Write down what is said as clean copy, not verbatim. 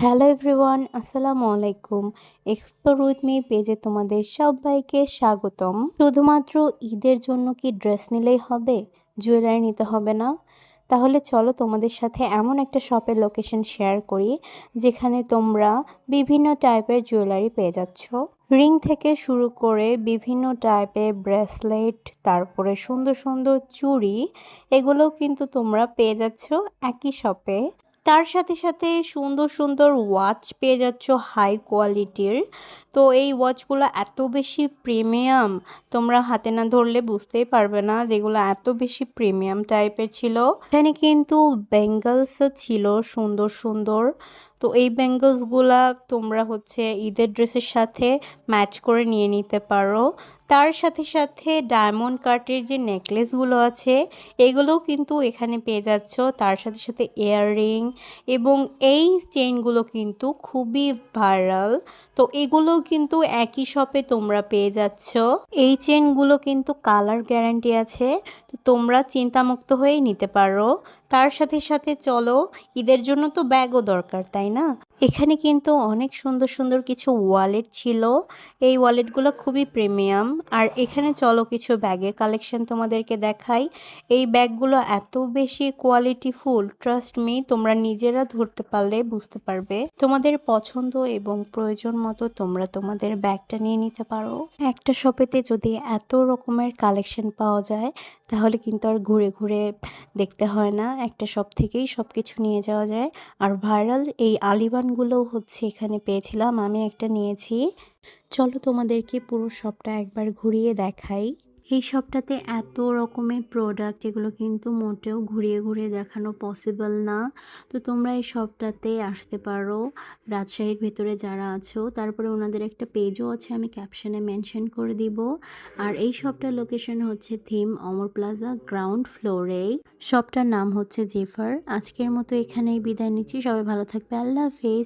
Hello everyone, আসসালামু আলাইকুম। Explore with me পেজে তোমাদের সবাইকে স্বাগতম। শুধুমাত্র ঈদের জন্য কি ড্রেস নিলেই হবে, জুয়েলারি নিতে হবে না? তাহলে চলো তোমাদের সাথে এমন একটা শপের লোকেশন শেয়ার করি যেখানে তোমরা বিভিন্ন টাইপের জুয়েলারি পেয়ে যাচ্ছ। রিং থেকে শুরু করে বিভিন্ন টাইপের ব্রেসলেট, তারপরে সুন্দর সুন্দর চুড়ি, এগুলোও কিন্তু তোমরা পেয়ে যাচ্ছ একই শপে। তার সাথে সাথে সুন্দর সুন্দর ওয়াচ পেয়ে যাচ্ছ হাই কোয়ালিটির। তো এই ওয়াচগুলো এত বেশি প্রিমিয়াম, তোমরা হাতে না ধরলে বুঝতেই পারবে না যেগুলো এত বেশি প্রিমিয়াম টাইপের ছিল। এখানে কিন্তু ব্যাঙ্গলসও ছিল সুন্দর সুন্দর। তো এই ব্যাঙ্গলসগুলা তোমরা হচ্ছে ঈদের ড্রেসের সাথে ম্যাচ করে নিয়ে নিতে পারো। তার সাথে সাথে ডায়মন্ড কাটের যে নেকলেসগুলো আছে এগুলোও কিন্তু এখানে পেয়ে যাচ্ছ। তার সাথে সাথে ইয়াররিং এবং এই চেইনগুলো কিন্তু খুবই ভাইরাল। তো এগুলোও কিন্তু একই শপে তোমরা পেয়ে যাচ্ছ। এই চেইনগুলো কিন্তু কালার গ্যারান্টি আছে, তো তোমরা চিন্তামুক্ত হয়েই নিতে পারো। তার সাথে সাথে চলো, ঈদের জন্য তো ব্যাগও দরকার, তাই না? এখানে কিন্তু অনেক সুন্দর সুন্দর কিছু ওয়ালেট ছিল। এই ওয়ালেটগুলো খুবই প্রিমিয়াম। আর এখানে চলো কিছু ব্যাগের কালেকশন তোমাদেরকে দেখাই। এই ব্যাগগুলো এত বেশি কোয়ালিটিফুল, ট্রাস্ট মি, তোমরা নিজেরা ধরতে পারলে বুঝতে পারবে। তোমাদের পছন্দ এবং প্রয়োজন মতো তোমরা তোমাদের ব্যাগটা নিয়ে নিতে পারো। একটা শপেতে যদি এত রকমের কালেকশন পাওয়া যায় তাহলে কিন্তু আর ঘুরে ঘুরে দেখতে হয় না, একটা শপ থেকেই সব কিছু নিয়ে যাওয়া যায়। আর ভাইরাল এই আলিবানগুলোও হচ্ছে এখানে পেয়েছিলাম, আমি একটা নিয়েছি। চলো তোমাদেরকে পুরো শপটা একবার ঘুরিয়ে দেখাই। এই শপটাতে এত রকমের প্রোডাক্ট, এগুলো কিন্তু মোটেও ঘুরিয়ে ঘুরিয়ে দেখানো পসিবল না। তো তোমরা এই শপটাতে আসতে পারো রাজশাহীর ভেতরে যারা আছো। তারপরে ওনাদের একটা পেজও আছে, আমি ক্যাপশনে মেনশন করে দিব। আর এই শপটার লোকেশন হচ্ছে থিম অমর প্লাজা গ্রাউন্ড ফ্লোরে। শপটার নাম হচ্ছে জেফার। আজকের মতো এখানেই বিদায় নিচ্ছি, সবাই ভালো থাকবে, আল্লাহ হাফেজ।